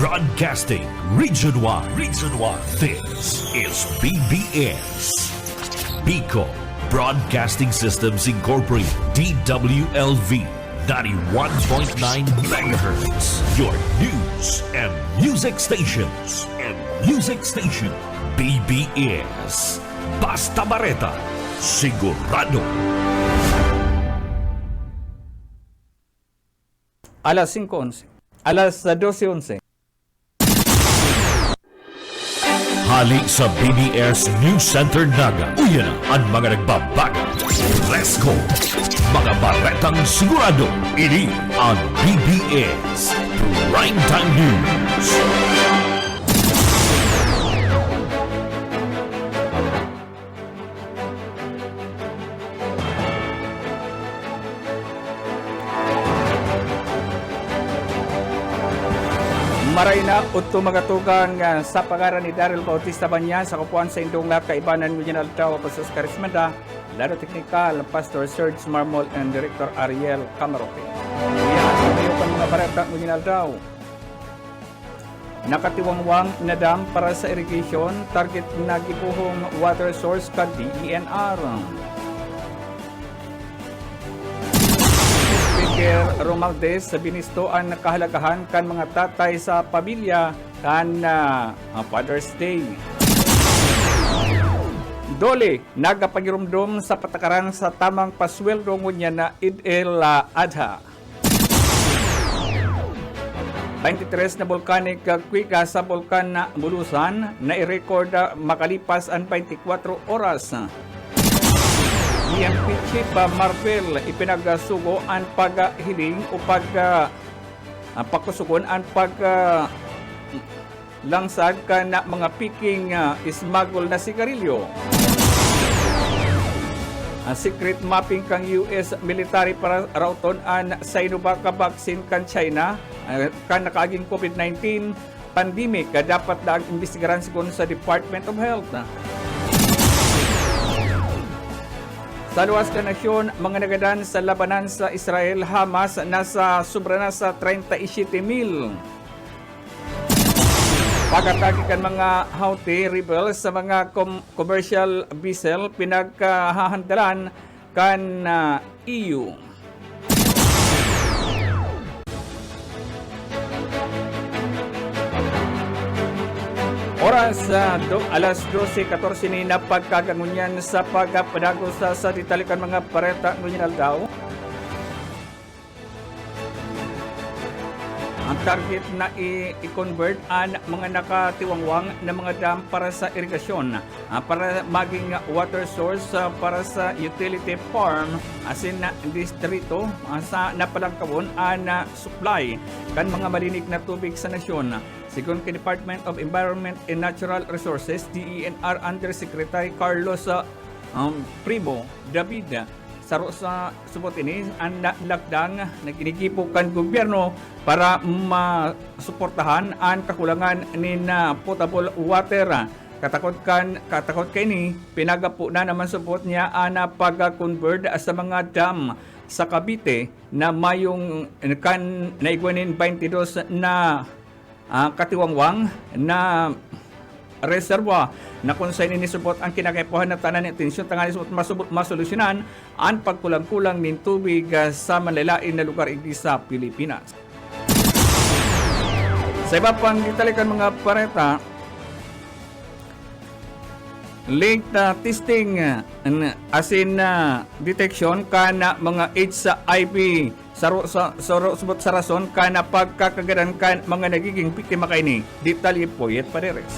Broadcasting region-wide. This is BBS. Bicol Broadcasting Systems Incorporated. DWLV 91.9 MHz. Your news and music stations. BBS. Basta Bareta. Sigurado. Alas 5:11. Alas 12:11. Hali sa BBS News Center Naga. Uyan ang mga nagbabaga. Let's go! Mga baretang sigurado. Ini ang BBS Primetime News. Maray na utto magatugang sa pangaran ni Daryl Bautista Banyan sa kupuan sa Indong Kaibanan Regional Tao Pasos Karismanda, Laro Technical, Pastor Serge Marmol and Director Ariel Camarote. Iyan ang mayroon mga bareta Regional Tao. Nakatiwangwang na dam para sa irrigation, target na gibuhong water source ka DENR. Speaker Romualdez sa binistoan na kahalagahan kan mga tatay sa pamilya kan Father's Day. Dole, nagapagirumdum sa patakaran sa tamang pasweldo ngunya na Eid al-Adha. 23 na volcanic quake sa Bulkan na Bulusan na i-record makalipas ang 24 oras. PNP Chief Marvel ipinagsugo ang paghiling o pagkusugon ang langsag ka na mga piking smuggle na sigarilyo. Ang secret mapping kang US military para rauton ang Sinovac vaccine kan China kan nakaaging COVID-19 pandemic dapat na ang imbestigaran sigon sa Department of Health. Sa luwas na nasyon, mga nagadan sa labanan sa Israel-Hamas nasa sobra na sa 37,000. Pagkatagi kan mga Houthi rebels sa mga commercial vessel pinaghahandalan kan EU. Oras alas 12:14 ni na pagkagangunyan sa pagpadagos sa ditalikan mga pareta ng daw. Ang target na i-convert ang mga nakatiwangwang na mga dam para sa irigasyon, para maging water source para sa utility farm asin na distrito sa napalangkawon ang supply kan mga malinig na tubig sa nasyon. Sigon kay Department of Environment and Natural Resources, DENR Undersecretary Carlos Primo David, saro sa subot ini ang lakdang na ginigipo kan gobyerno para masuportahan ang kakulangan ni na potable water. Katakot kay ni pinagapo na naman subot niya ana pag-convert sa mga dam sa Cavite na mayong kan naigwanin 22 na katiwangwang na reserva na kung saan inisubot ang kinakaipuhan na tanan ng tensyon tangan isubot masolusyonan ang pagkulang-kulang ng tubig sa malalain na lugar hindi sa Pilipinas. Sa iba pang ditalikan mga pareta, link na testing asin na detection kana mga HIV subot sa rason kana pagkakagadan kan mga nagiging biktima kaini. Detalye Poyet Pareres.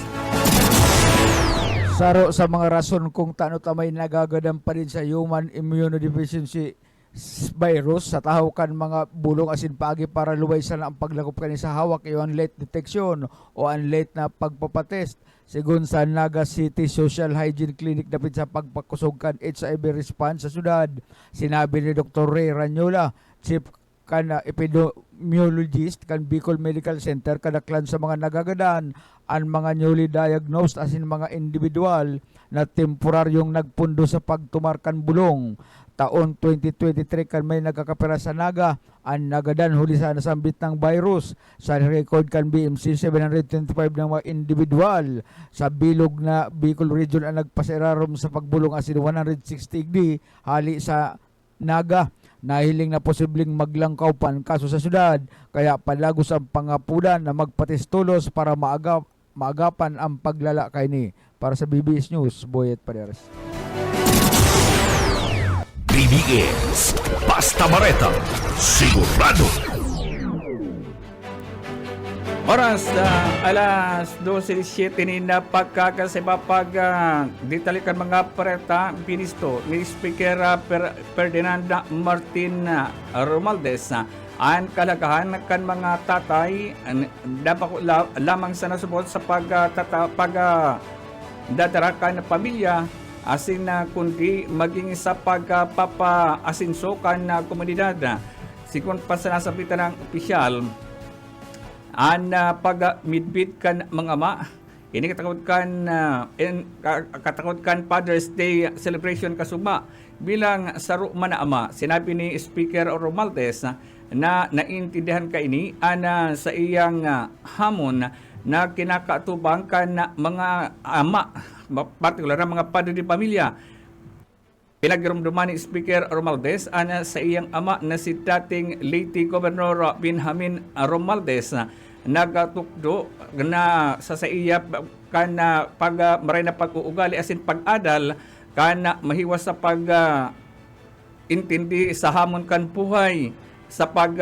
Saro sa mga rason kung tano tamay nagagadan pa din sa human immunodeficiency virus sa tahaw kan mga bulong asin paagi para luwaysan ang paglakop kani sa hawak iyon late detection o ang late na pagpapatest. Sigun sa Naga City Social Hygiene Clinic dapit sa pagpakusog kan HIV response sa syudad, sinabi ni Dr. Ray Ranyola, Chief kan epidemiologist kan Bicol Medical Center, kadaklan sa mga nagagadan ang mga newly diagnosed asin mga individual na temporaryong nagpundo sa pagtumarkan bulong. taon 2023 kan may nagkakapera sa Naga ang nagadan huli sa nasambit ng virus sa record kan BMC 725 ng mga individual sa bilog na Bicol Region ang nagpasirarom sa pagbulong asin 160 di hali sa Naga. Nahiling na posibleng maglangkaw pan kaso sa syudad kaya palagos ang pangapudan na magpatistulos para maagapan ang paglala kay ni. Para sa BBS News, Boyet Paderes. BBS Basta Bareta, sigurado. Oras alas 12:07 ni na pagkakasipapag ditalikan mga pareta pinisto ni Speaker Ferdinand Martin Romualdez ang kalagahan kan mga tatay dapat lamang sa nasubot sa dadarakan na pamilya asin na kundi maging sa pagpapaasinso kan komunidad. Sikon pa sa nasabitan ng opisyal an pag-midbit kan mga ama. Ini katakot kan Father's Day celebration kasugma bilang saro man na ama. Sinabi ni Speaker Romualdez na naintindihan ka ini ana sa iyang hamon na kinakatubang kan mga ama, partikular na mga padre de pamilya. Pinagramdaman ni Speaker Romualdez ana sa iyang ama na si dating Leyte Governor Benjamin Romualdez nagatukdo na sa iya kan pag maray na pag-uugali asin pag-adal kan mahiwas sa pag intindi sa hamon kan buhay sa pag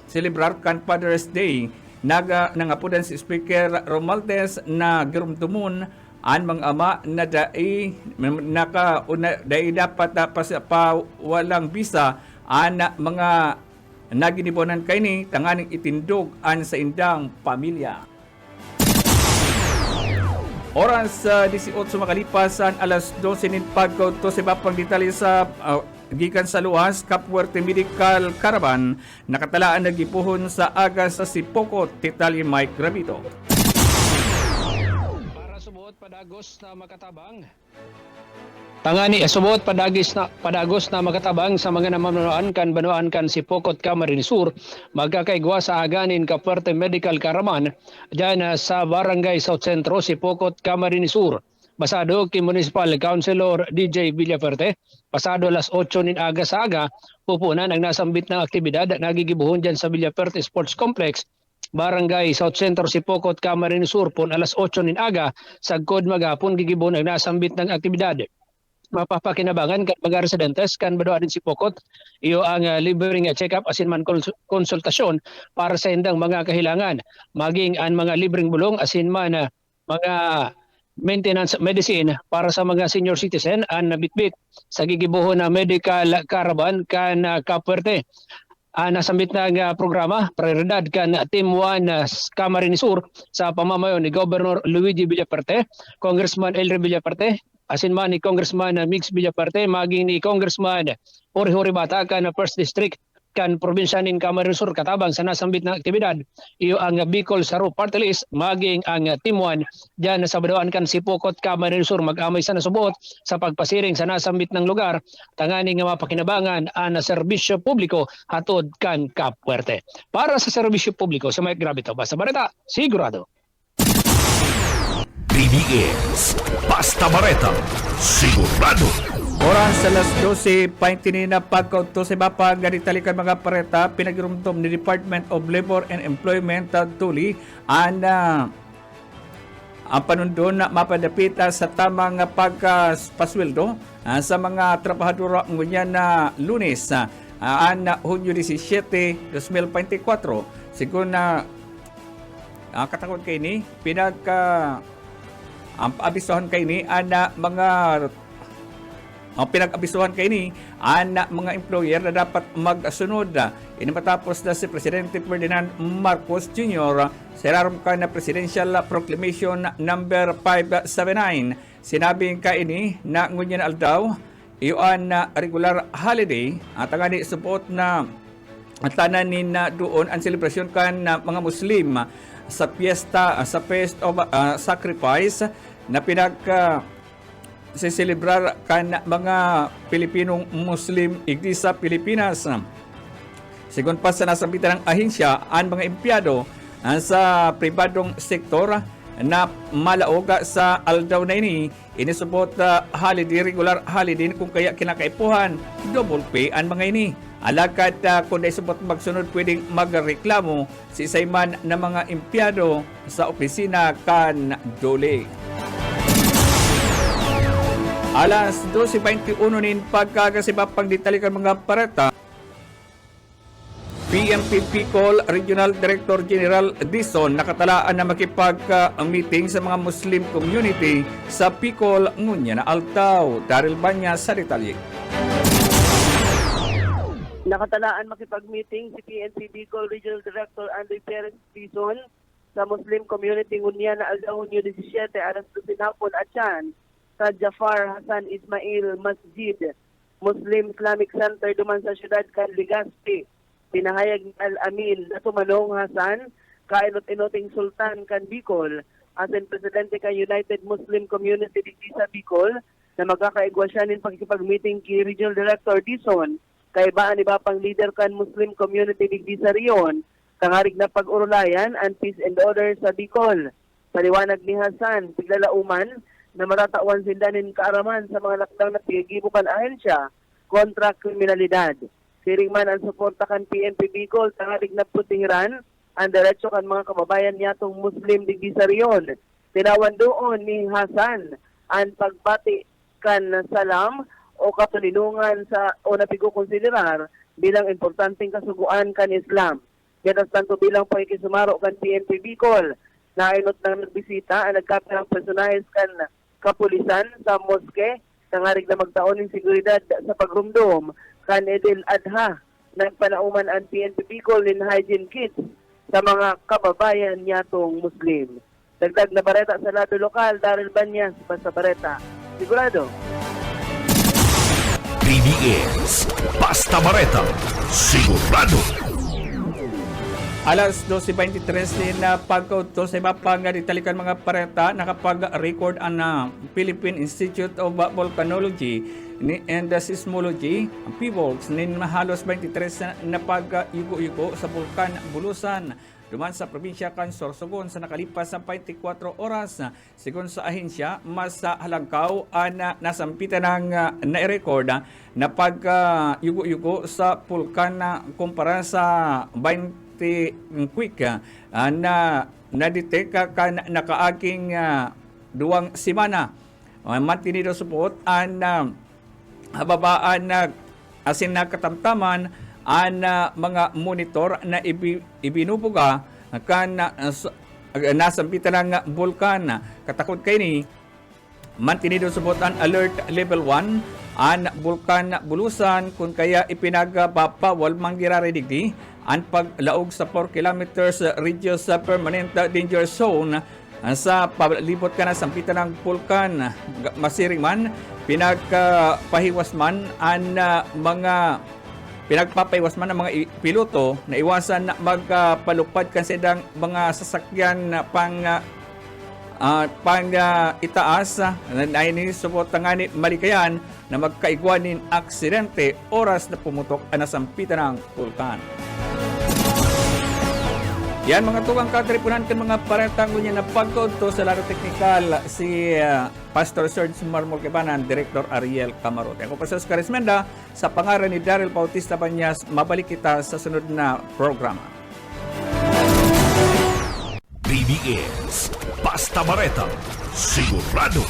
celebrar kan Father's Day. Nangapudan si Speaker Romualdez na girumdumun an mga ama na dai dapat walang bisa an mga naginibonan kay ni tanganing itindog an sa indang pamilya. Oras 18 makalipasan alas 12 nin pagkauto sa bapang detalye sa gikan sa luwas Kapwerte Medical Caravan nakatalaan nagipuhon sa aga sa Sipokot. Detalye Mike Gravito. Para subuot padagos na makatabang. Tangani subot padagos na makatabang sa mga namanuan kan banuan kan Sipokot Camarines Sur magkakaigwa sa aganin Kapwerte Medical Caravan diyan sa Barangay South Centro Sipokot Camarines Sur. Basado kay Municipal Councilor DJ Villaferte, pasado alas 8 nin aga sa aga, pupunan ang nasambit na aktibidad na nagigibuhon dyan sa Villaferte Sports Complex, Barangay South Centro, Sipokot, Camarines Sur, pun alas 8 nin aga, sagkod magapon gigibuhon ang nasambit ng aktibidad. Mapapakinabangan kan mga residentes kan badoa din Sipokot, iyo ang libreng check-up asin man konsultasyon para sa indang mga kahilangan, maging ang mga libreng bulong asin man mga maintenance medicine para sa mga senior citizen ang nabitbit sa gigibuhon na medical caravan kan Kapwerte. Nasambit na programa prioridad kan Team 1 Camarines Sur sa pamamayo ni Governor Luigi Villaferte, Congressman Elry Villaferte, asin man ni Congressman Mix Villaferte, maging ni Congressman Jorge Bata kan First District kan probinsya nin Camarines Sur katabang sa nasambit na aktibidad. Iyo ang Bicol Saro Party List maging ang Team 1 diyan sa badawaan kan Sipokot Camarines Sur mag-amay sa nasubot sa pagpasiring sa nasambit ng lugar tangani nga mapakinabangan ang serbisyo publiko hatod kan Kapwerte. Para sa serbisyo publiko sa Mike Gravito, Basta Bareta, sigurado. BBS Basta Bareta, sigurado. Oras sa alas 12:20 na pagkauto sa bapag ganitalikan mga pareta pinagirumdom ni Department of Labor and Employment tuli ang panundon na mapadapit sa tamang pagpasweldo sa mga trabahador ngunyan na Lunes Hunyo 17, 2024. Sigun na katakot kay ni abisohan kay ni mga ang pinag-abisuhan kay ni mga employer na dapat magsunod. Matapos na si Presidente Ferdinand Marcos Jr. sa irarom ka na Presidential Proclamation number 579. Sinabing kay ni na ngunyan aldaw iyon na regular holiday at ang support na tananin na doon ang selebrasyon kan mga Muslim sa piyesta sa Feast of Sacrifice na siselebrar kan mga Pilipinong Muslim igdi sa Pilipinas. Sigon pa sa nasambitan ng ahensya, ang mga empleyado sa pribadong sektor na malaoga sa aldaw na ini, inisubot holiday, regular holiday kung kaya kinakaipuhan, double pay ang mga ini. Alagad kung naisubot magsunod pwedeng magreklamo si isayman na mga empleyado sa opisina kan dole. Alas 12:21 nin pagkagasibap pagditalikan mga pareta, PNP Bicol Regional Director General Dizon nakatalaan na makipag-meeting sa mga Muslim community sa Bicol, Ngunya na Altaw. Daryl Banya sa detalye. Nakatalaan makipag-meeting si PNP Bicol Regional Director Andy Perez Dizon sa Muslim community Ngunya na Altaw, Hunyo 17, alas 12 hapon at siyan sa Jafar Hassan Ismail Masjid, Muslim Islamic Center duman sa siyudad kan Legazpi. Pinahayag ni Al-Amin na tumanong Hasan, kainot-inoting Sultan kan Bicol, asin Presidente ka United Muslim Community digdi sa Bicol, na magkakaigwa siya nin pakikipag-meeting kay Regional Director Dizon, kay baan iba pang leader kan Muslim Community digdi sa Rion, kangarig na pag-urulayan and peace and order sa Bicol. Paliwanag ni Hasan, piglalauman, na maratawan sila nin kaaraman sa mga lakdang na pigigibukan ahensya kontra kriminalidad. Siring man ang suporta kan PNP Bicol tangalig na putihiran ang diretso kan mga kababayan niyatong Muslim digdi sa Rion. Tinawan doon ni Hasan ang pagbati kan salam o katulinungan sa o napigo konsiderar bilang importanteng kasuguan kan Islam. Gatas tanto bilang pakikisumaro kan PNP Bicol na inot nang nagbisita ang nagkapirang personahes kan kapulisan sa moske tangarig na magtaon ng seguridad sa pagrumdum kan Edil Adha ng panauman ang PNP Bicol in hygiene kits sa mga kababayan niyatong Muslim. Dagdag na bareta sa lado lokal, Daryl Banyas, Basta Bareta. Sigurado. BBS Basta Bareta, sigurado. Alas 12:23 din na pagkauto sa iba pang ditalikan mga pareta nakapag-record ang Philippine Institute of Volcanology and Seismology, PIVOLCS, nin halos 23 na pag-yugo-yugo sa Bulkan Bulusan duman sa probinsya kan Sorsogon sa nakalipas sa 24 oras. Sigon sa ahensya, mas halangkaw ang nasampitan ng na-record na pag-yugo-yugo sa Bulkan kumpara sa 20 quick na nadetect kan nakaaging duwang semana. Mantinido support ang hababaan na asin na katamtaman ang mga monitor na ibinubuga kan nasampitan ng bulkan. Katakot kay ni mantinido support ang alert level 1 ang bulkan Bulusan kung kaya ipinagbabawal manggiraredigdi ang paglaog sa 4 kilometers radius sa permanent danger zone sa palibot ka na sampitan ng bulkan. Masiring man, pinagpapahiwas man ang mga mga piloto na iwasan na magpalupad kasi ng mga sasakyan pang itaas na inisupot nga ni malikayan na magkaigwanin aksidente oras na pumutok ang nasampitan ng bulkan. Yan mga tuwang katripunan kan mga paretang niya na pagkonto sa laro teknikal si Pastor Serge Marmol Kebanan, Director Ariel Camarote. Ako pa sa Oscar Esmenda, sa pangalan ni Daryl Bautista Banyas, mabalik kita sa sunod na programa. BBS Basta Bareta, sigurado.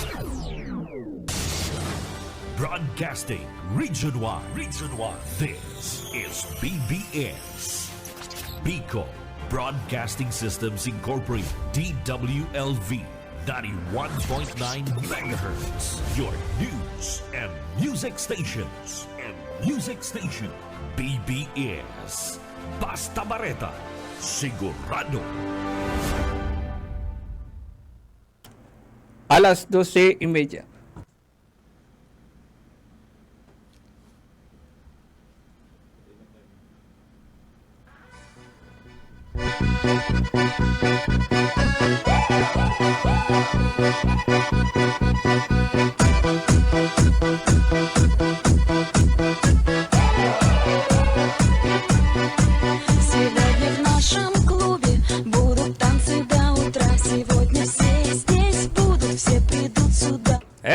Broadcasting Region 1. This is BBS Bicol Broadcasting Systems Incorporated, DWLV 91.9 MHz, your news and music stations. BBS Basta Bareta, sigurado. Alas 12:30.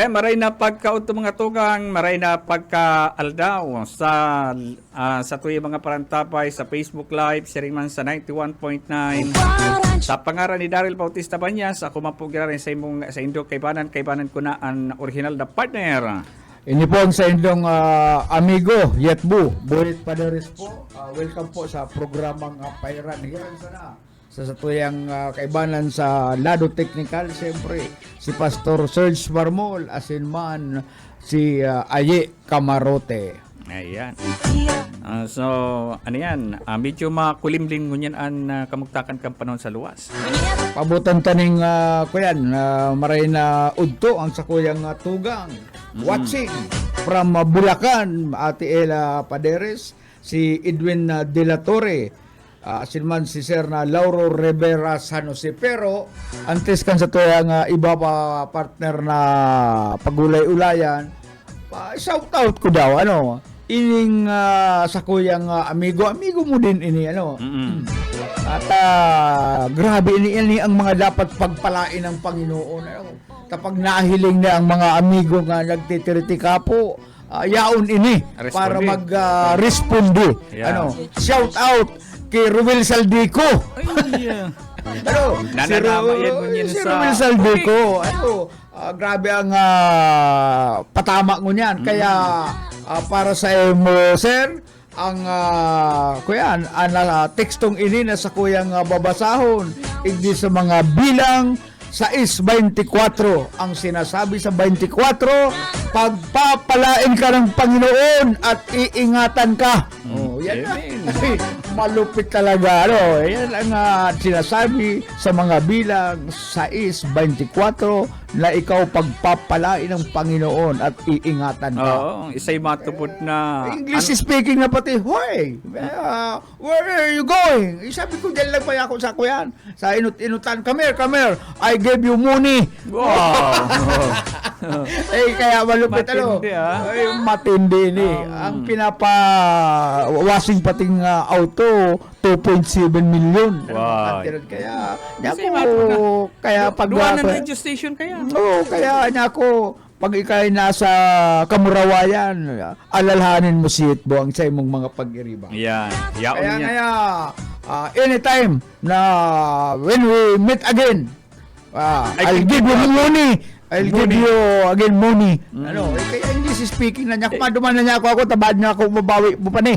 Kaya maray na pagkauto mga tugang, maray na pagka-aldaw sa tuwi mga parantapay sa Facebook Live, sharing man sa 91.9. Sa pangaran ni Daryl Bautista Banyas, ako mapugira rin sa Indo kaibanan ko na ang original na partner. Ini po ang sa inyong amigo, Yetbu, Buhit Paderes po. Welcome po sa programang Pairan Hiran sana. Sa tuyang kaibanan sa Lado Technical, siyempre, si Pastor Serge Marmol, asin man, si Aye Camarote. Ayan. So, ano yan? Medyo makulimling ngunyan ang kamugtakan kang panahon sa luwas. Pabutan taning kuyan, maray na udto ang sakuyang tugang. Watching from Bulacan, Ate Ella Paderes, si Edwin De La Torre, sinman si Sir na Lauro Rivera San Jose. Pero antes kan sa tuyang iba pa partner na pagulay-ulayan, shout out ko daw ining sakuyang amigo mo din ini at grabe ini ang mga dapat pagpalain ng Panginoon kapag nahiling na ang mga amigo nga nagtitiritika po, yaon ini Responde. para mag-responde. Yeah. Shout out kay Ruel Saldico. Nananamayan mo niyan Si sa... Ruel Saldico. Grabe ang patama mo niyan. Kaya para sa mo, sir, ang kuyan, tekstong ini na sa kuyang babasahon, igdi sa mga bilang sa 24. Ang sinasabi sa 24, pagpapalain ka ng Panginoon at iingatan ka. Yan na. Malupit talaga. Yan ang sinasabi sa mga bilang sa 24 na ikaw pagpapalain ng Panginoon at iingatan ka. Oo, isa'y matupod na... English speaking na pati, hoy, where are you going? Sabi ko, dyan lang pa ako sa kuyan. Sa inutan, come here, I gave you money. Wow! Kaya malupit Matindi, matindi ni. Ang pinapa-washing pating auto, 2.7 million. Wow. Kaya, Kasi kaya pag... Duwa ng radio station kaya. Oo, kaya pag ikay nasa Kamurawayan, alalhanin mo si Itbo ang sa imong mga pag-iriba. Yan. Yaon yan. Anytime na when we meet again, I'll give you money. I'll give you again money. Kaya English speaking na niya. Kumaduman na niya ako, tabad niya ako, mabawi mo pa ni.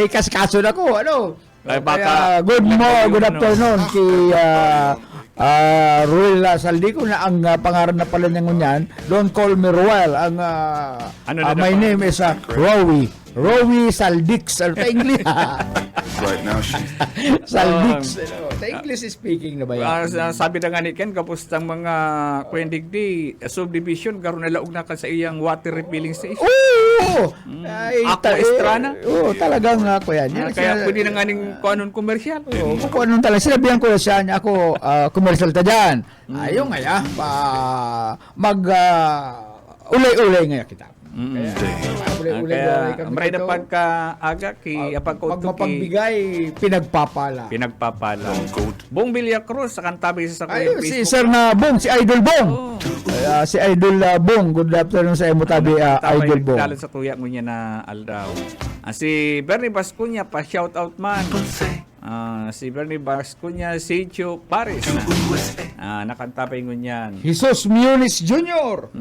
Kaskaso na ko, Ay, baka... good afternoon kay Ruel Saldico na ang pangalan na pala niya ngunyan. Don't call me Ruel. My name is Rowie Saldix. Sa English. Right now, Saldix. Sa English speaking na ba yan? Sabi na nga ni Ken, kapustang mga kwendigdi, subdivision, karoon na laog na ka sa iyang water refilling station. Oo! Ako, Estrana? Oo, talagang ako yan. Kaya pwede na nga ning kuanon komersyal. Oo, kung anong talaga. Sinabihan ko na siya niya ako, commercial ta dyan. Ayaw nga ulay-ulay nga kita. Kaya maray na pagkaaga magmapagbigay, pinagpapala. Bong Villacruz sa kantabi sa Ayun, Facebook. si Sir na Bong, si Idol Bong. Si Idol Bong, good afternoon sa imo tabi, Idol Bong. Dalan sa tuya mo niya na aldaw. Si Bernie Bascuña pa shout out man. Si Bernie Bascuña, Sergio Paris. Nakantapay ngunyan. Jesus Munis Jr.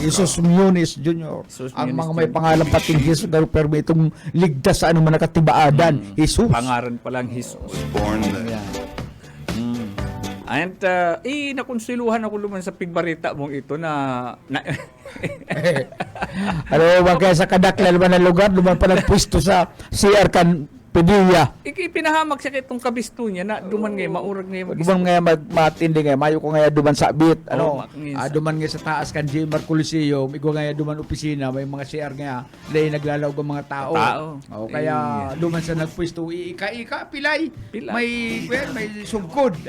Jesus Munis Jr. Ang mga may pangalan pating Jesus, pero may itong ligtas sa anong nakatibaadan. Jesus. Pangaran pa lang Jesus. born that And nakonsiluhan ako luman sa pigbarita mong ito na kaya sa kadaklan naman ng lugar, luman pa nagpwesto sa CR Pedilla. Ipinahamak siya itong kabisto niya na duman ngayon, maurag ngayon. Duman ngayon matindi ngayon, mayo ko ngayon duman sa bit. Duman ngayon sa taas kan Jmar Coliseum, igo ngayon duman opisina, may mga CR ngayon, dahil naglalawag ang mga tao. Kaya duman sa nagpwesto, ika-ika, pilay. May sugkod,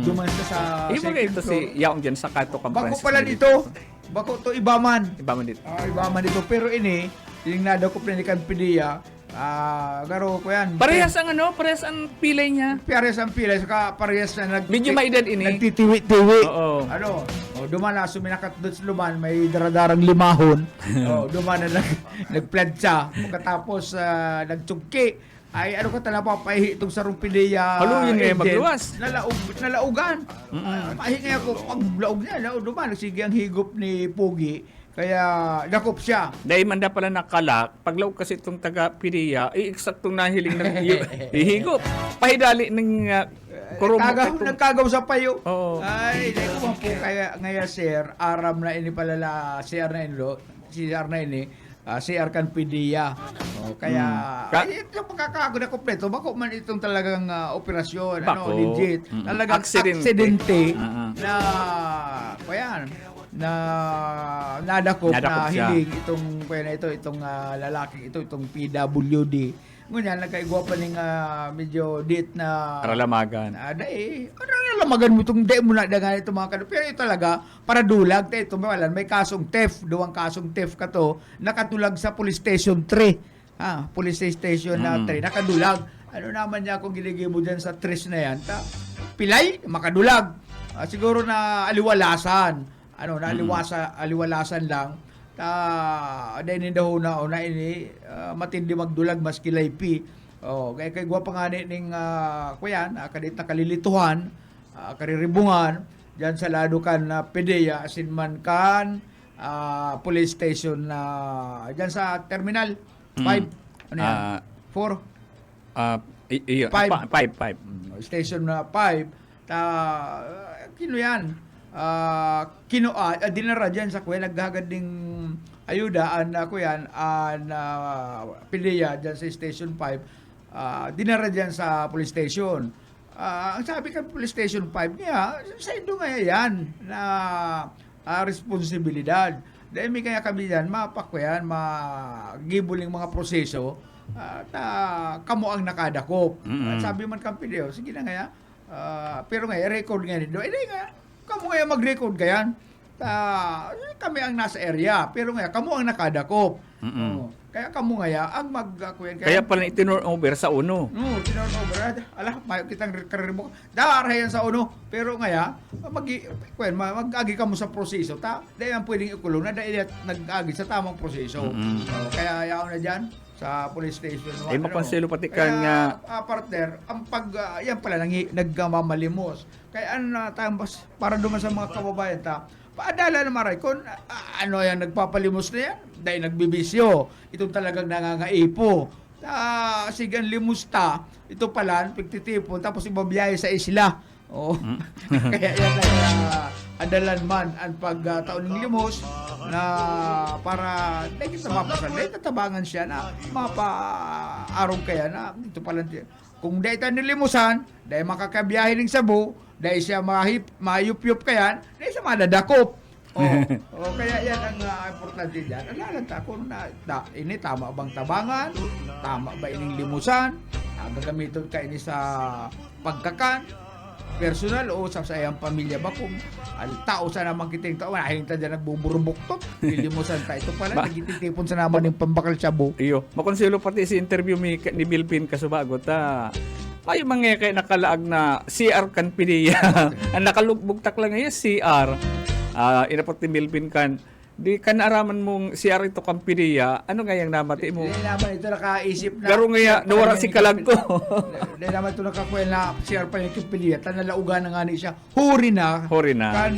duman sa Iba nga ito si Yaong dyan sa Kato Campus. Bako pala dito. Bako to Ibaman. Ibaman dito. Ibaman dito. Pero ini, yung nadaw ko ni Campedia, Garo ko yan. Parehas ang pilay niya. Parehas ang pila, saka parehas na Medyo maedad ini. nagtitiwi-tiwi. Oo. Duman na, suminakat doon sa luman, may daradarang limahon. Duman na nagpladsa. Pagkatapos nagtugki. Ay, ano ka talaga papahihi itong sarong pideya. Haluin ngayon magluwas. Nalaugan. Pahingi ako, paglaog niya, duman, sige ang higop ni Pugi. Kaya, nakop siya. Dahil manda pala nakalak, paglaw kasi itong taga-pideya, eksaktong nahiling ng hihigop. Pahidali ng Nagkagaw sa payo. Oo. Ay, di ko po kaya ngaya sir, aram na ini palala, CR na ini, CR na ini, CR kan pidiya. Kaya, ito makakago na kompleto. Bako man itong talagang operasyon, Bako. legit. Talagang Aksidente. aksidente Ah. na, na nadakop na siya. hiling itong lalaki itong PWD. Ngunyan, nagkaigwa pa ning medyo dit na Karalamagan. lamagan mo itong day mo na dagan itong mga pero ito talaga para dulag ito may kasong theft, duwang kasong theft ka to nakatulag sa police station 3 police station na 3 nakadulag ano naman niya kung giligay mo dyan sa 3 na yan pilay makadulag siguro na aliwalasan aliwalasan lang dahil daw na ini matindi magdulag mas kilaypi kaya gwa pa nga ning kuyan kadit na kalilituhan kariribungan diyan sa lado kan na PDEA asin man kan police station na diyan sa terminal 5 ano yan 4 5 station na 5 kino yan dinara dyan sa kuya naghagad ding ayuda PDEA dyan sa station 5 dinara dyan sa police station ang sabi ka police station 5 niya sa indo nga yan na responsibilidad dahil may kaya kami dyan mapakwayan magibuling mga proseso kamo ang nakadakop sabi man kang PDEA sige na nga pero nga record nga nito nga kamo nga mag-record kayan kami ang nasa area pero nga kamo ang nakadakop kaya kamo nga ang Kaya pala itinur over sa uno. tinurn over mayo kitang karimo darayan sa uno pero nga mag-agi kamo sa proseso dahil ang pwedeng ikulong na dahil nag-agi sa tamang proseso kaya yaon na dyan sa police station. Maponselo pati kan nga partner, ang yan pala nagmamalimos. Kaya para duman sa mga kababayan paadala na maray kung ano yan nagpapalimos na yan dahil nagbibisyo. Ito talagang nangangaipo. Sigan limusta, ito pala pagtitipon tapos ibabiyay sa isla. Kaya yan adalan man ang pagtaon ng limos na para dahil kita mapasan dahil tatabangan siya na mapa-arong kaya na ito pala kung dahil tayo nilimusan dahil makakabiyahe ng Cebu dahil siya mahayup-yup kaya dahil siya madadakop kaya yan ang importante dyan alalanta kung ini tama bang tabangan tama ba ining limusan gagamiton ka ini sa pagkakan personal o sa sayang pamilya ba kung tao sa naman kiting tao mahiling ta dyan nagbuburubuktot lilimusan ta ito pala nagititipon sa naman yung pambakal Cebu makonselo pati si interview ni Bilpin Kasubagot ay mga kay nakalaag na CR kan PDEA ang nakalugbugtak lang ngayon CR inapot ni Bilpin kan di kan araman mong CR ito kan PDEA ano nga yung namati mo hindi naman ito nakaisip na garo nga nawara si kalag ko hindi naman ito nakakuha na CR pa yung PDEA tanalaugan na nga ni siya huri na kan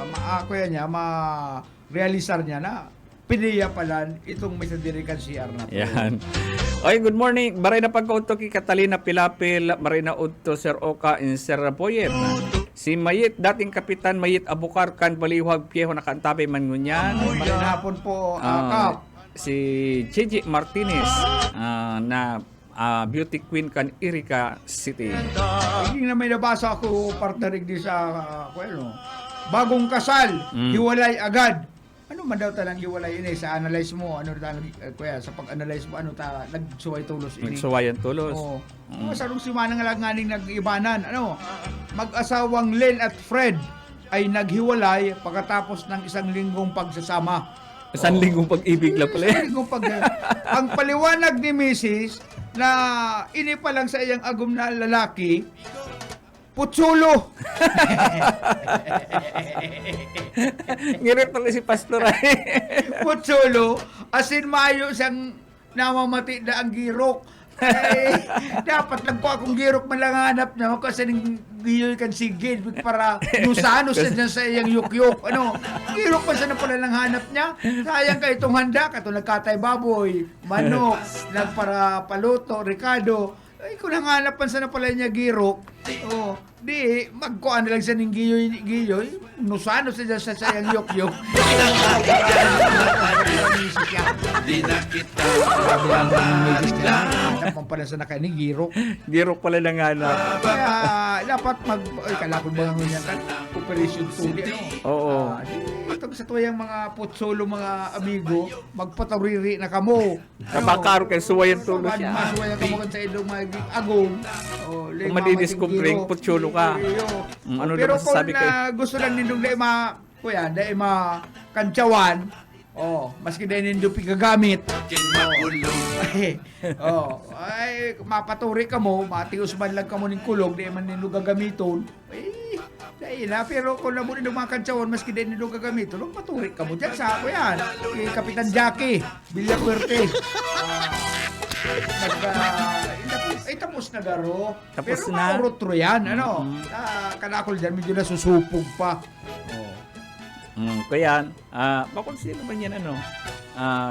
maakuya niya ma-realisar niya na PDEA pala itong may sadirikan CR na to. Yan. Okay, good morning. Maray na pagkauto ki Catalina Pilapil, maray na udto Sir Oka in Sir Boyet. Si Mayit, dating Kapitan Mayit Abukar kan baliwag piyeho nakantabay man ngunyan. Marin hapon po, Kap. Si Gigi Martinez na beauty queen kan Irica City. Hindi na may nabasa ako partnerig di sa bagong kasal, hiwalay agad. Ano man daw talang hiwalay ini sa analyze mo sa pag-analyze mo nagsuway tulos ini Nagsuwayan tulos. Sarong si Manang lang nganing nag-ibanan mag-asawang Len at Fred ay naghiwalay pagkatapos ng 1 linggong pagsasama Isang linggong pag-ibig lang pala. Isang linggong ang paliwanag ni Mrs. na ini pa lang sa iyang agom na lalaki, putsulo. Ngirit pala si Pastor ay. Putsulo, asin mayo siyang namamati na ang girok. Ay, dapat lang po akong girok man lang hanap niya kasi nang giyoy kan sigid para nusano sa dyan sa iyang yukyok. Ano, girok pa siya na pala lang hanap niya. Sayang ka itong handa, kato nagkatay baboy, manok, nagpara paluto, ricado. Ay, kung nanghanap pa siya na pala niya girok, oh, di, magkuhan na lang siya ng giyoy, nusano sa dyan sa iyang yukyok. Hanap man pala sa nakaini, girok. Girok pala lang hanap. Kaya dapat kalakon ba nga niya kan operation tuli ano. Oo. Itong sa tuyang mga putsolo mga amigo, magpatariri na kamo. Kapakaro kay suwayan tulo siya. Masuwayan kamo kan sa ilong mga agong. Oh, Kung madidiscovery, putsolo ka. Ano pero naman kung sasabi kay? gusto lang nindong dahil kantsawan, maski dahil nindong pigagamit. Ay, mapaturi ka mo, matius man lang ka mo ng kulog, di man nindong gagamiton. Dahil na, pero kung naman nindong mga kantsawan, maski dahil nindong gagamiton, paturi ka mo dyan sa ako yan. Kapitan Jackie, Villafuerte. Tapos na garo. Tapos pero na. maurotro yan, ano. Kanakol dyan, medyo nasusupog pa. Kaya, bakit sino ba yan,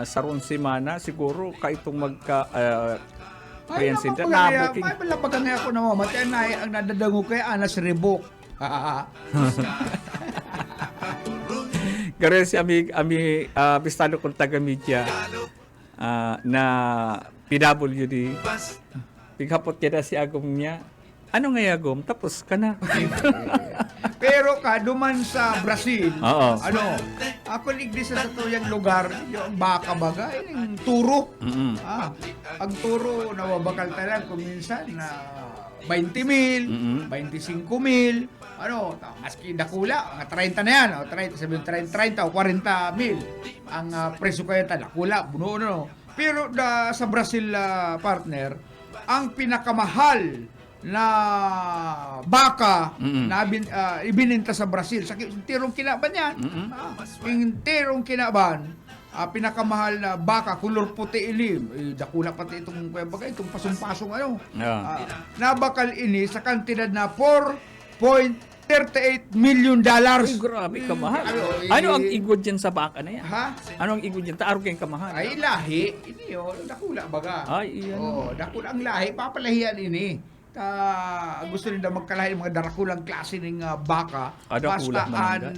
sa ron semana, siguro, kaitong Ay, kayan sinta, may palapagan nga ako na mamatay na ang nadadango kay Anas Rebok. Garo si ami pistalo kong taga-media na PWD. Pighapot niya na si Agom niya. Ano nga Agom? Tapos ka na. Pero duman sa Brazil, Oo. ako ligdi sa tuyang lugar, yung baka baga, yung turo. Ang turo, nawabakal talang kung minsan na 20,000, 25,000, maski dakula, mga 30 na yan, 30 o 40,000 ang presyo kaya dakula, buno. Pero sa Brazil partner, ang pinakamahal na baka na ibininta sa Brazil sa tirong kinaban yan. Yung tirong kinaban, pinakamahal na baka kulor puti ilim. Dakula pati itong itong pasong-pasong nabakal ini sa kantidad na $4.38 million. Ay, grabe kamahal. Ano ang igod dyan sa baka na yan? Ha? Ano ang igod dyan? Taaro kayong kamahal. Ay, lahi. Ini dakula baga. Ay, iyan. Dakula ang lahi. Papalahian ini. Gusto nila magkalahi ng mga darakulang klase ng baka. Dakula Basta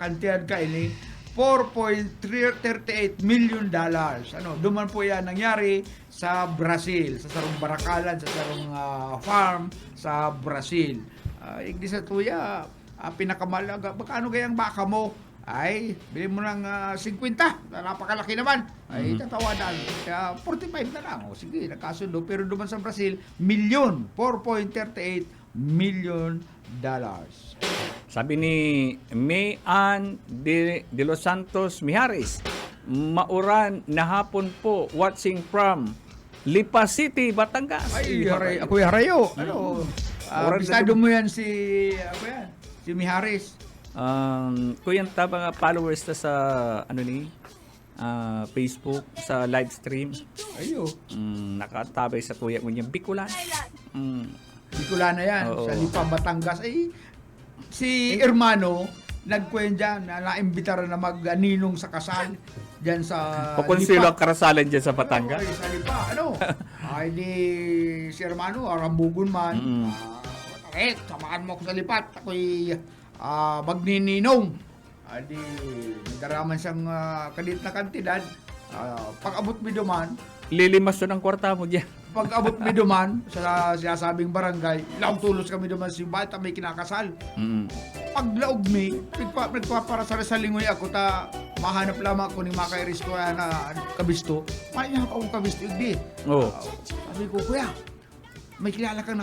kantidad ka ini. $4.38 million. Duman po yan nangyari sa Brazil, sa sarong barakalan, sa sarong farm sa Brazil. Igdi sa tuya, pinakamalaga, bakano gayang baka mo? Ay, bili mo ng 50, napakalaki naman. Ay, tatawanan. Kaya 45 na lang. Sige, nakasundo. Pero duman sa Brazil, $4.38 million. Sabi ni Mayan de Los Santos Mijares, mauran na hapon po watching from Lipa City, Batangas. Ay, ako harayo. Bisado mo yan si Mijares. Kuyang mga followers na sa Facebook, sa live stream. Ayo. Nakatabay sa tuya mo niyang Bicolana. Bicolana yan, Oo. sa Lipa, Batangas. Ay, si hermano, nagkwenta na naimbitara na mag-ninong sa kasal dyan sa Pakonsilo ang karasalan dyan sa Batangas. Sa Lipa, ay di si hermano, arambugon man. Samahan mo ako sa lipat. Ako'y magnininong. Di nagdaraman siyang kalit na kantidad. Pag-abot mi duman, Lilimas doon ang kwarta mo dyan. pag-abot mi duman sa sinasabing barangay, laog tulos kami duman si bata may kinakasal. Paglaog mi, nagpapara sa lingoy ako mahanap lamang ako ni Makay Risco na kabisto. May akong kabisto igdi. Oo. Sabi ko, kuya, may kilala kang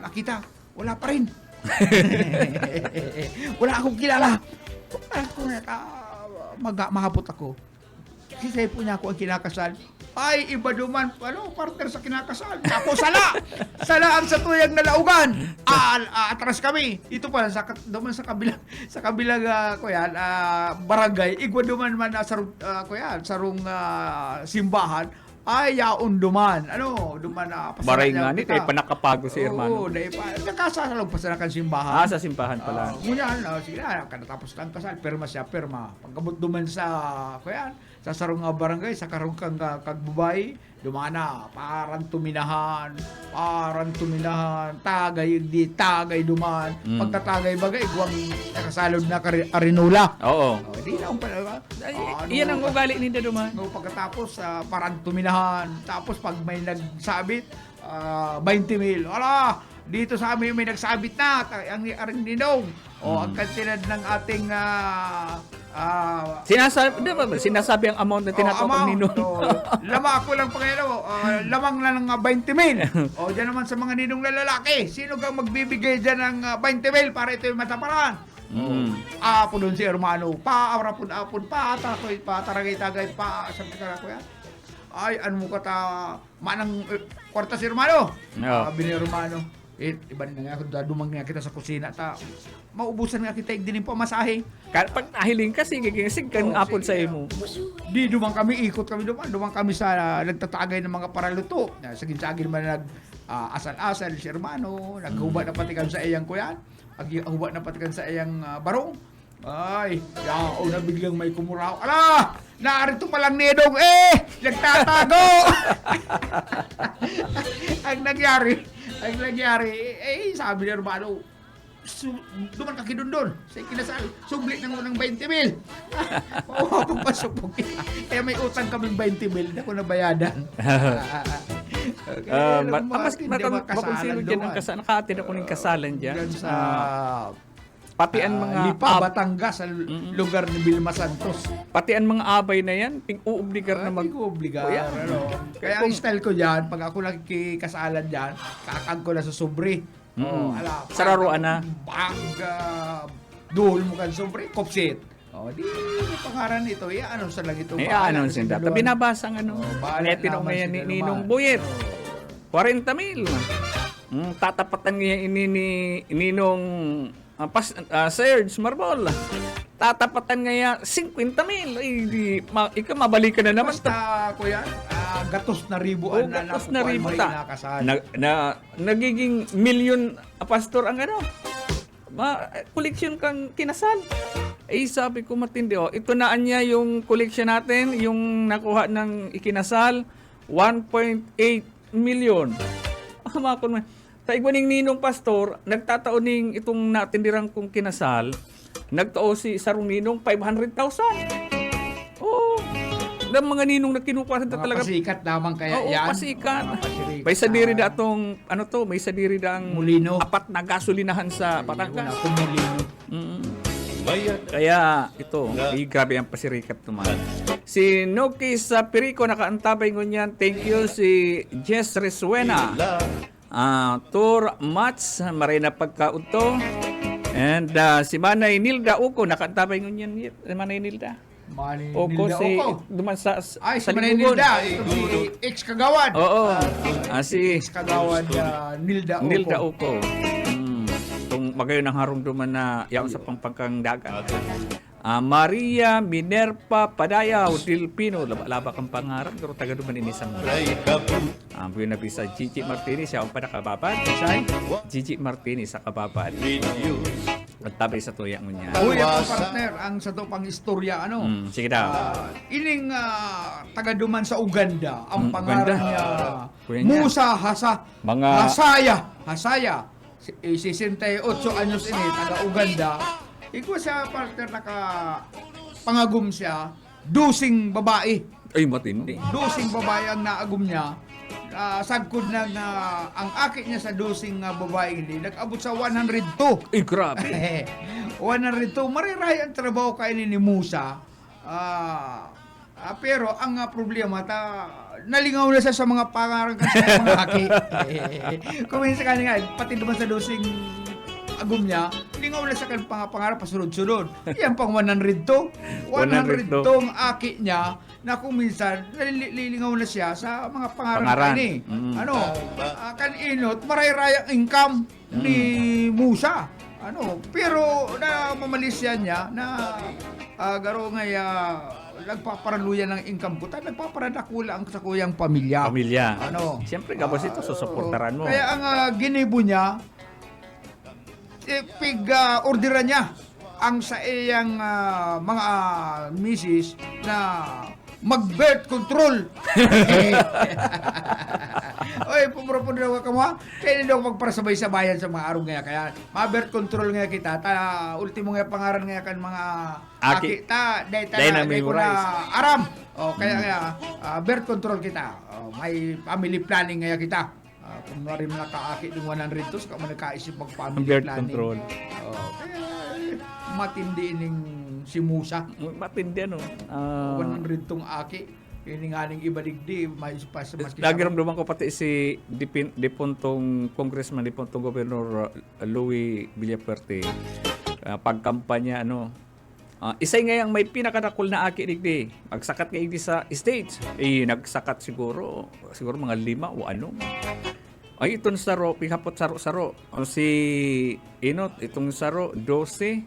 nakita. Wala pa rin. Wala akong kilala. mahapot ako. Kasi po niya ako ang kinakasal. Ay, iba duman, partner sa kinakasal. Ako, sala! Sala ang sa tuyang nalaugan. Atras kami. Ito pa, duman sa kabilang barangay. Igwa duman man sarong simbahan. Ay, yaon duman. Duman na. Baray nga nito, panakapago si Oo, hermano. nakasasalog pa sa simbahan. Sa simbahan pala. Ngunyan, sige na, kanatapos lang kasal, perma siya, perma. Pagkabot duman sa sarong nga barangay, sa karong kang kagbubay, dumana, parang tuminahan, tagay duman. Pagkatagay bagay, guwang nakasalod na arinula. Oo. Di lang pala. Iyan ang ugali ni Daduman. Pagkatapos, parang tuminahan. Tapos pag may nagsabit, 20 mil. Ala, dito sa amin may nagsabit na ang aring ninong. Ang kantidad ng ating sinasabi ang amount na tinatawag ni Ninong. Lama ako lang lamang na ng 20 mil. Diyan naman sa mga ninong na lalaki. Sino kang magbibigay dyan ng 20 mil para ito yung mataparan? Apo doon si hermano. Apon, pataragay-tagay, sabi ka ko yan. Ay, ano mo manang kwarta si hermano? Sabi ni hermano. Iba na nga, dumang nga kita sa kusina. Maubusan nga kita, din yung pamasahe. Pag nahiling ka, sige kan apod sa imo. Di dumang kami, ikot kami dumang kami sa nagtatagay ng mga paraluto. Sagin-sagin man asal-asal si hermano, naghuba na patikan sa iyang kuyan, naghuba na patikan sa iyang barong. Ay, yao na biglang may kumuraw. Ala! Narito palang nidong, nagtatago! Ang nangyari, sabi ni hermano, duman ka kidundon sa kinasal, sublit ng unang 20 mil. Papasok po kita. Kaya may utang kaming 20 mil na ko nabayadan. Makonsider dyan ang kasalan. Nakaatid ako ng kasalan dyan. Sa pati ang mga Lipa, Batangas, sa lugar ni Vilma Santos. Pati ang mga abay na yan, uobligar na Obligar. Kaya ang style ko dyan, pag ako nakikikasalan dyan, kakag ko na sa sobre. Sararuan na. Duhol mo kan sobre, kopsit. Di pangaran ito, ano sa lang ito. Ano sa data. Binabasa ng netino ngayon ni Ninong Buyet. 40 mil. Tatapatan niya ni Ninong Serge Marbol. Tatapatan nga 50 mil. Ikaw mabalikan na naman. Basta ko yan, gatos na ribuan na gatos na ribu ta. nakasal. Nagiging milyon pastor ang koleksyon kang kinasal. Sabi ko matindi, ito na niya yung koleksyon natin, yung nakuha ng ikinasal, 1.8 million. Makon man. Sa igwaning Ninong Pastor, nagtataon ning itong natindirang kong kinasal, nagtao si Sarong Ninong 500,000. ng mga ninong na kinukuha Mga talaga. pasikat lamang kaya Oo, yan. pasikat. Mga pasikat. May sadiri da atong, may sadiri da ang Mulino. apat na gasolinahan sa Batangas. Mulino. Kaya ito, grabe ang pasirikat naman. Si Noki sa Perico nakaantabay ngunyan. Thank you si Jess Resuena. Tour Mats Marina pagkaunto. And si Manay Nilda Uko nakaantabay ngunyan. Manay Nilda. Uko si duman sa Ay, si sa Manay Ligugon. Nilda. Ito si ex-kagawad. Oo. Si Ex-kagawad Nilda Uko. Nilda Uko. Itong magayon ng harumduman na yaon sa pangpangkang dagat. Maria Minerva Padayaw Dilpino, laba kang pangarap, pero taga duman ini sa mga. Ang buwan na bisa Gigi Martinez, siya ang panakababad. Gigi Martinez sa kababad. At tabi sa tuyang mo niya. Uy, ako partner, ang sa to pang istorya, Sige daw. ining taga duman sa Uganda, ang pangalan Uganda. niya, Kuya niya. Musa Mga- Hasaya. 68 anyos ini, taga Uganda. Ikaw siya, partner, pangagum siya, dusing babae. Ay, matindi. Dusing babae ang naagum niya. Sagkod na ang akit niya sa dusing babae hindi, nag-abot sa 102. Ay, grabe. 102. Mariray ang trabaho kayo ni Musa. Pero ang problema, nalingaw na siya sa mga pangarang kasi mga aki. Kuminsan ka nga, pati naman sa dosing agum niya, lingaw na sa kan pangarap pasunod-sunod. Yan pang 100 to. 100 tong aki niya na kung minsan nalilingaw na siya sa mga pangaran ini. Ano, kan inot maray-rayang income ni Musa. Ano, pero na mamalisyan niya na garo nga nagpaparaluyan ng income ko. Tayo nagpaparadakula ang sa kuyang pamilya. Ano? Siyempre, gabos ito, susuportaran mo. Kaya ang ginibo niya, orderan niya ang sa iyang mga misis na mag-birth control. Oy, pumropon daw ka mo. Kaya daw magparasabay-sabayan sa mga araw nga. Kaya ma-birth control nga kita. Ultimo nga pangaran nga kan mga aki. Day na aram. Kaya birth control kita. May family planning nga kita. Kung na rin nakaaki ng 100 tos, kung nakaisip mag-family Birth planning. control. Kaya matindi ning si Musa. Matindi ano. 100 tong aki. Ininganing ibaligdi, may pas mas Lagi ramdaman ko pati si Dipuntong Congressman, Dipuntong Gobernador Louie Villafuerte. Pagkampanya, isay nga yung may pinakadakol na aki digdi. Magsakat nga digdi sa stage. Nagsakat siguro mga 5 o ano. Ay, itong saro, pihapot saro-saro. Si Inot, itong saro, 12,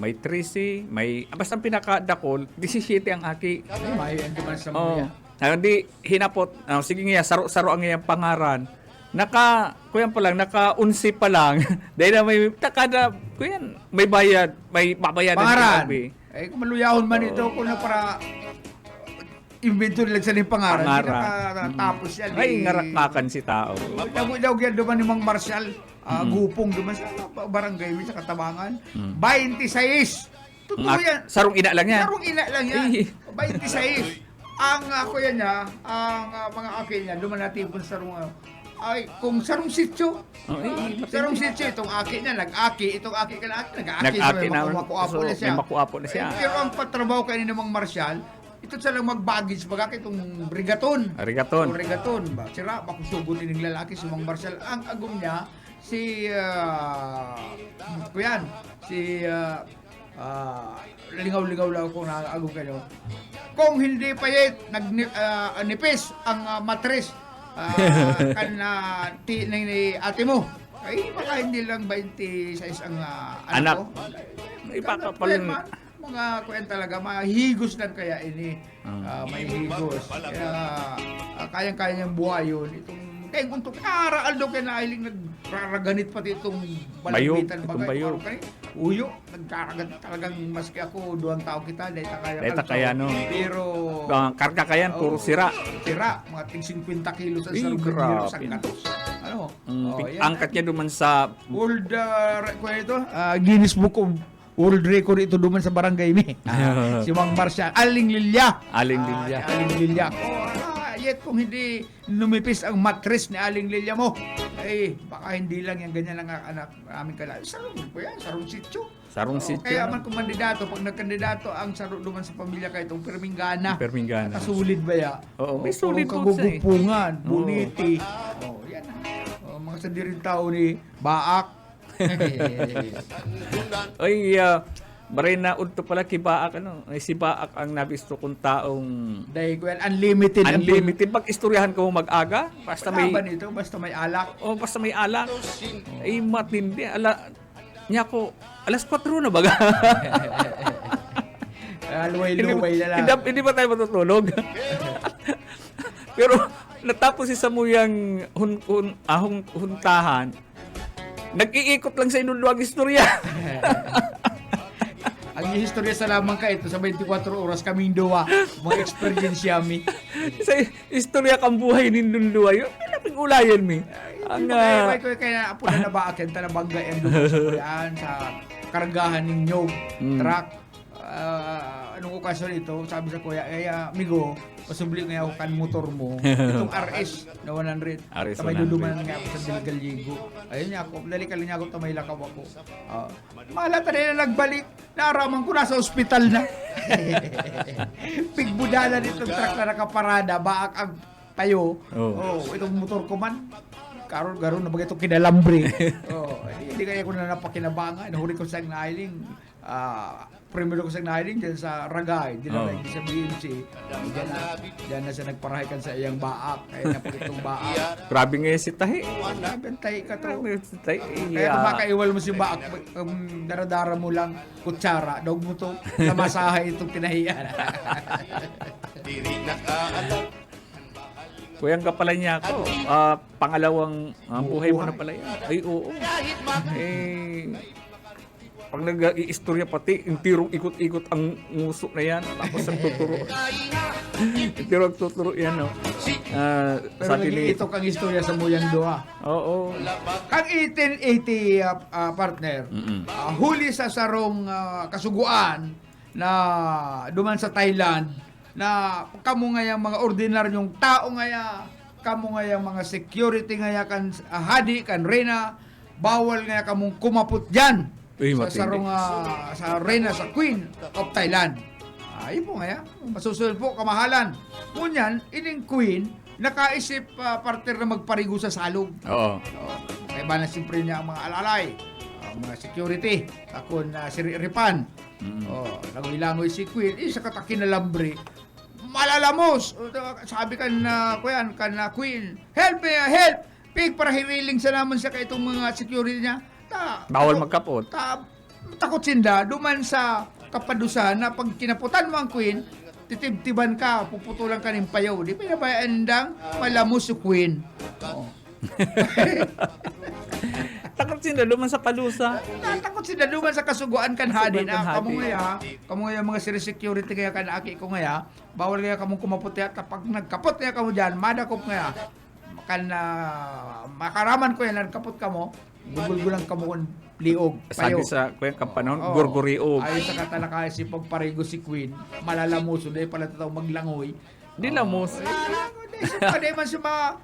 may 13, may... Basta ang pinakadakol, 17 ang aki. may anduman sa mga. Hindi, hinapot. Sige nga, saro-saro ang iyang pangaran. Kuyan pa lang, naka-11 pa lang. Dahil na may bayad, may babayad. Pangaran. Ay, kung maluyahon man ito, kung na para inventory lang sa pangaran. Hindi nakatapos yan. Ay, ngarak-ngakan si tao. Daw yan duman ni Mang Marcial. Gupong duman sa barangay sa Katabangan. 26. Totoo yan. Sarong ina lang yan. Sarong ina lang yan. 26. Ang kuya niya, ang mga akin niya, duman natin po sa sarong ay, kung sarong sityo. Sarong sityo, itong aki niya, nag-aki. Itong aki ka na, nag-aki. Makuapo na siya. Pero ang patrabaho kayo ni Mang Marcial, ito sa lang mag-baggage bagay itong rigaton. Rigaton ba? Sira, makusugutin ng lalaki si Mang Marcial. Ang agum niya, lingaw-lingaw lang kung naagum kayo. Kung hindi pa nipis ang matres ni ate mo, ay baka hindi lang 26 ang anak ko. Ipakapalun. Mga kuyan talaga, mahigos lang kaya ini. May higos. Kaya kayang-kaya niyang buhayon. Kaya kung araal daw kaya nailing nagraraganit pati itong balabitan bagay. Uyo, nagkaraganit talagang maski ako, 2 tao kita, dahil kaya no. Pero karga kayan, puro sira. Mga tig 50 kilos ang sarong biro sa katos. Angkat niya duman sa World Guinness Book of World Record ito duman sa barangay mi. Si Mang Marcial, Aling Lilya. Yet kung hindi lumipis ang mattress ni Aling Lilya mo, ay baka hindi lang yung ganyan ang anak aming kalala. Sarong sityo. Kaya man kung mandidato, pag nagkandidato ang saro duman sa pamilya kayo, itong Permingana. Kasulid ba ya? Oo, may sulid po siya eh. Kagugupungan, buniti. Yan mga sandirin tao ni Baak. Ay, baray na unto pala kay Baak, si Baak ang nabisto kong taong dahil unlimited. Pag-istoryahan ko mag-aga, basta may alak. Basta may alak. Ay, matindi. Niya ko, alas 4 na baga. Luway-luway na lang. Hindi ba tayo matutulog? Pero, natapos si Samuyang huntahan, nag-iikot lang sa inuluwag istorya. Ang istorya sa lamang ka ito sa 24 oras kaming duwa. Mga experience yami. Sa istorya kang buhay ni Luluwa, yun, pinaping ulayan mi. Kaya apo na nabaakin, tanabangga yan sa kargahan ng nyog, truck. Anong okasyon ito, sabi sa kuya, amigo, pasubli nga ako kan motor mo. Itong RS na 100. Tamay duduman nga ako sa Dilgaligo. Ayun niya ako, dalikan niya ako, tamay lakaw ako. Malata na nagbalik, naaraman ko nasa ospital na. Pigbudala nitong truck na nakaparada, baak ang tayo. Itong motor ko man, karon na bagay itong kinalambre. Hindi kaya ko na napakinabangan. Nahuri ko sa nahiling. Primero ko sa nahiling dyan sa Ragay. Dinala sa BMC. Diyan na siya nagparahikan sa iyang baak. Kaya napakit itong baak. Grabe nga si Tahi. Grabe ang tahi ka to. Grabe si Tahi. Kaya kung makaiwal mo si baak, daradara mo lang kutsara. Dog mo to, namasahay itong tinahiyan. Kuyang ka pala niya ako. Pangalawang buhay mo na pala yan. Ay, oo. Pag nag-iistorya pati, yung tirong ikot-ikot ang nguso na yan. Tapos ang tuturo. Yung tirong tuturo yan, no? Pero nag-iitok ang istorya sa Muyang Doha. Oo. Kang 1880 partner, huli sa sarong kasuguan na duman sa Thailand na kamo nga yung mga ordinaryong tao nga kamo nga yung mga security nga kan hadi kan reyna bawal nga kamong kumapot diyan sa sarong sa reyna sa Queen of Thailand. Ayun po nga masusunod po kamahalan. Ngunyan ining Queen nakaisip partner na magparigo sa salog. Oo. Kaya ba na siyempre niya ang mga alalay, mga security, akon siriripan. Langoy-langoy si Queen, sa katakin na lambre, malalamos. Sabi kan kuyan, kan Queen, help me, help! Pig para hiriling sa naman siya kay itong mga security niya. Bawal magkapot. Takot sinda, duman sa kapadusan na pag kinaputan mo ang Queen, titibtiban ka, puputulan ka ng payaw. Di pinabayaan dang malamos si Queen. Takot sila luman sa palusa. Takot sila luman sa kasuguan kan hadi na kamo nga mga security kaya kan aki ko nga bawal kaya kamong kumapot ya pag nagkapot kaya kamo diyan madakop nga kan makaraman ko yan nagkapot kamo gugulgulang kamo kon liog payo. Sabi sa kuyang kapanahon gurguriog. Ay sa katalakay si pagparigo si Queen malalamuso dahil pala tataw maglangoy. Di lamos. Hindi man sa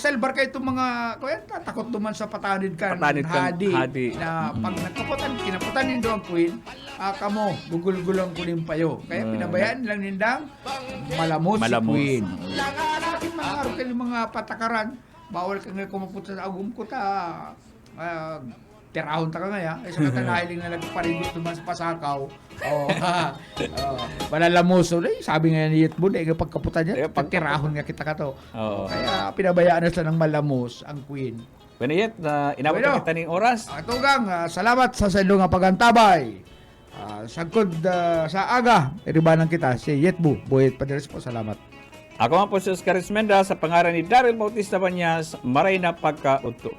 salbar kayo itong mga kuya, takot duman sa patanid kan hadi na pag nagkaputan, kinaputan nindo ang Queen, kamo, gugulgulang kunin payo. Kaya pinabayaan lang nindang malamos si Queen. Natin mga araw kayo mga patakaran, bawal ka nga kumapunta sa agum ko terahon ta ka nga ay sa katanahiling na nagparigot duman sa pasakaw. Malalamuso sabi nga ni Yetbo dahil pagkaputan niya pagtirahon nga kita ka to. Kaya pinabayaan na sila ng malamos ang Queen. Bueno Yet, inabot na kita ng oras. Tugang, salamat sa sendo nga pagantabay. Sagkod sa aga iribanan kita si Yetbo Boyet Paderes po, salamat. Ako nga po si Oscar Esmenda sa pangalan ni Daryl Bautista Banyas, maray na pagkaunto.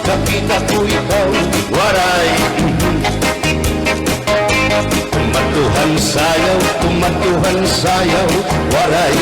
Nakita ko ikaw, waray. Kumatuhan sayaw, waray.